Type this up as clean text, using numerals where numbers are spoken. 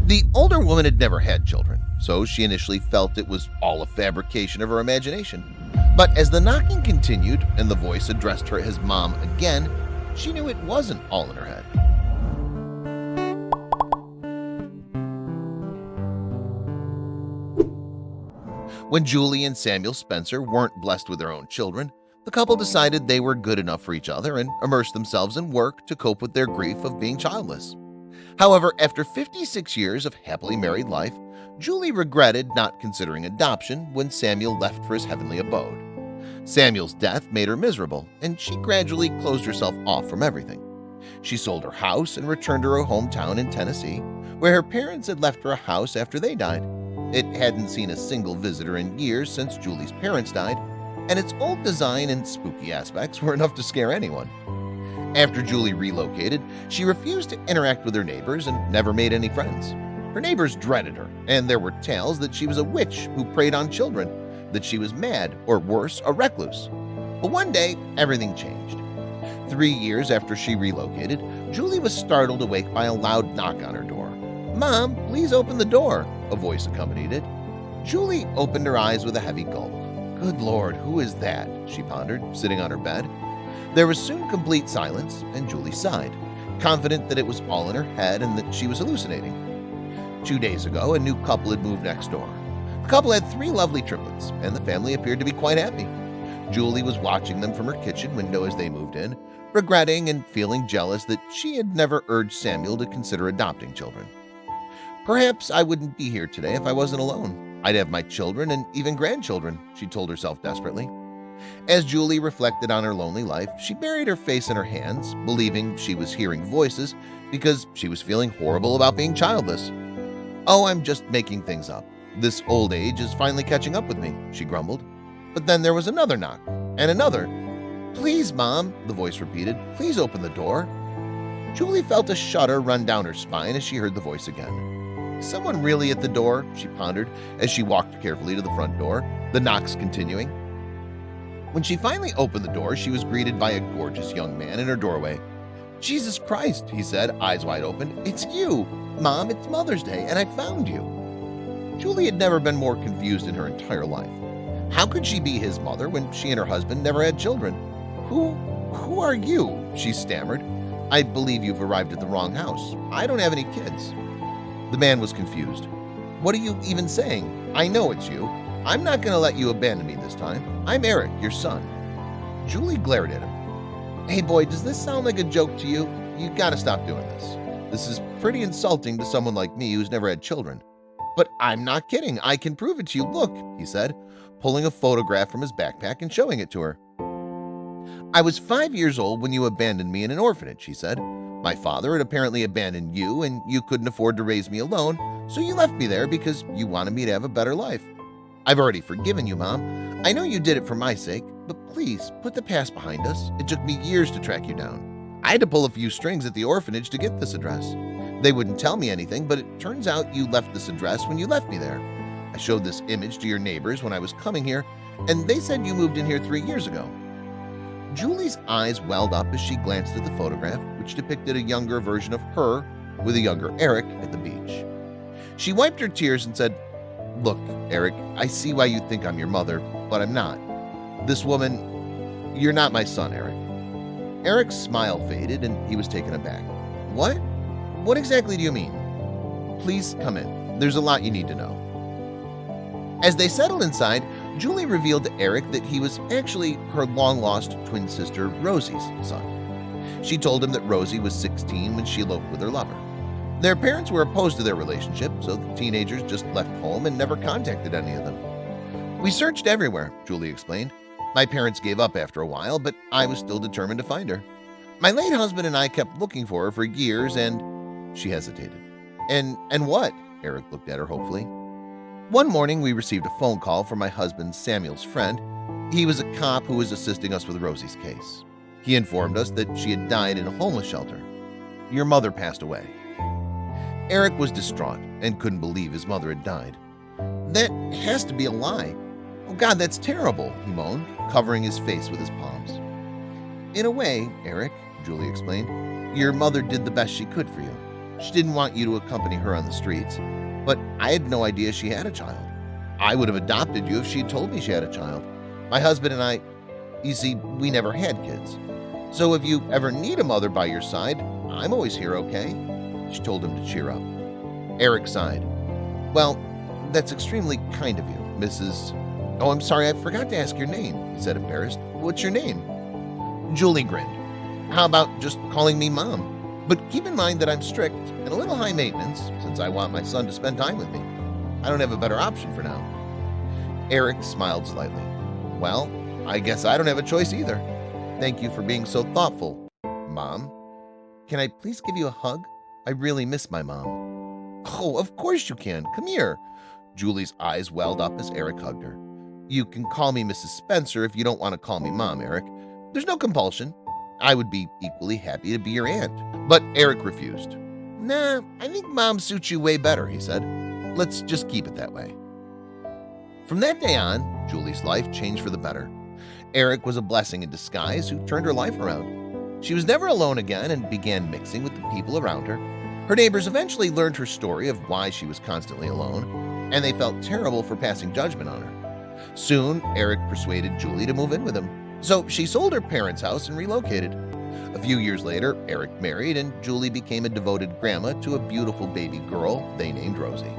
The older woman had never had children, so she initially felt it was all a fabrication of her imagination. But as the knocking continued and the voice addressed her as Mom again, she knew it wasn't all in her head. When Julie and Samuel Spencer weren't blessed with their own children, the couple decided they were good enough for each other and immersed themselves in work to cope with their grief of being childless. However, after 56 years of happily married life, Julie regretted not considering adoption when Samuel left for his heavenly abode. Samuel's death made her miserable, and she gradually closed herself off from everything. She sold her house and returned to her hometown in Tennessee, where her parents had left her a house after they died. It hadn't seen a single visitor in years since Julie's parents died, and its old design and spooky aspects were enough to scare anyone. After Julie relocated, she refused to interact with her neighbors and never made any friends. Her neighbors dreaded her, and there were tales that she was a witch who preyed on children, that she was mad, or worse, a recluse. But one day, everything changed. 3 years after she relocated, Julie was startled awake by a loud knock on her door. "Mom, please open the door," a voice accompanied it. Julie opened her eyes with a heavy gulp. "Good Lord, who is that?" she pondered, sitting on her bed. There was soon complete silence, and Julie sighed, confident that it was all in her head and that she was hallucinating. 2 days ago, a new couple had moved next door. The couple had 3 lovely triplets, and the family appeared to be quite happy. Julie was watching them from her kitchen window as they moved in, regretting and feeling jealous that she had never urged Samuel to consider adopting children. "Perhaps I wouldn't be here today if I wasn't alone. I'd have my children and even grandchildren," she told herself desperately. As Julie reflected on her lonely life, she buried her face in her hands, believing she was hearing voices because she was feeling horrible about being childless. "Oh, I'm just making things up. This old age is finally catching up with me," she grumbled. But then there was another knock, and another. "Please, Mom," the voice repeated, "please open the door." Julie felt a shudder run down her spine as she heard the voice again. "Someone really at the door?" she pondered as she walked carefully to the front door, the knocks continuing. When she finally opened the door, she was greeted by a gorgeous young man in her doorway. "Jesus Christ," he said, eyes wide open. "It's you! Mom, it's Mother's Day, and I found you." Julie had never been more confused in her entire life. How could she be his mother when she and her husband never had children? Who are you?" she stammered. "I believe you've arrived at the wrong house. I don't have any kids." The man was confused. "What are you even saying? I know it's you. I'm not going to let you abandon me this time. I'm Eric, your son." Julie glared at him. "Hey boy, does this sound like a joke to you? You gotta stop doing this. This is pretty insulting to someone like me who's never had children." "But I'm not kidding. I can prove it to you. Look," he said, pulling a photograph from his backpack and showing it to her. "I was 5 years old when you abandoned me in an orphanage," he said. "My father had apparently abandoned you and you couldn't afford to raise me alone, so you left me there because you wanted me to have a better life. I've already forgiven you, Mom. I know you did it for my sake, but please put the past behind us. It took me years to track you down. I had to pull a few strings at the orphanage to get this address. They wouldn't tell me anything, but it turns out you left this address when you left me there. I showed this image to your neighbors when I was coming here, and they said you moved in here 3 years ago." Julie's eyes welled up as she glanced at the photograph, which depicted a younger version of her with a younger Eric at the beach. She wiped her tears and said, "Look, Eric, I see why you think I'm your mother, but I'm not. This woman, you're not my son, Eric." Eric's smile faded and he was taken aback. "What? What exactly do you mean?" "Please come in. There's a lot you need to know." As they settled inside, Julie revealed to Eric that he was actually her long-lost twin sister Rosie's son. She told him that Rosie was 16 when she eloped with her lover. Their parents were opposed to their relationship, so the teenagers just left home and never contacted any of them. "We searched everywhere," Julie explained. "My parents gave up after a while, but I was still determined to find her. My late husband and I kept looking for her for years and—" She hesitated. And what?" Eric looked at her hopefully. "One morning we received a phone call from my husband Samuel's friend. He was a cop who was assisting us with Rosie's case. He informed us that she had died in a homeless shelter. Your mother passed away." Eric was distraught and couldn't believe his mother had died. "That has to be a lie. Oh God, that's terrible," he moaned, covering his face with his palms. "In a way, Eric," Julie explained, "your mother did the best she could for you. She didn't want you to accompany her on the streets, but I had no idea she had a child. I would have adopted you if she'd told me she had a child. My husband and I, you see, we never had kids. So if you ever need a mother by your side, I'm always here, okay?" She told him to cheer up. Eric sighed. "Well, that's extremely kind of you, Mrs. Oh, I'm sorry, I forgot to ask your name," he said, embarrassed. "What's your name?" Julie grinned. "How about just calling me Mom? But keep in mind that I'm strict and a little high maintenance since I want my son to spend time with me. I don't have a better option for now." Eric smiled slightly. "Well, I guess I don't have a choice either. Thank you for being so thoughtful, Mom. Can I please give you a hug? I really miss my mom." "Oh, of course you can. Come here." Julie's eyes welled up as Eric hugged her. "You can call me Mrs. Spencer if you don't want to call me Mom, Eric. There's no compulsion. I would be equally happy to be your aunt." But Eric refused. "Nah, I think Mom suits you way better," he said. "Let's just keep it that way." From that day on, Julie's life changed for the better. Eric was a blessing in disguise who turned her life around. She was never alone again and began mixing with the people around her. Her neighbors eventually learned her story of why she was constantly alone, and they felt terrible for passing judgment on her. Soon, Eric persuaded Julie to move in with him, so she sold her parents' house and relocated. A few years later, Eric married, and Julie became a devoted grandma to a beautiful baby girl they named Rosie.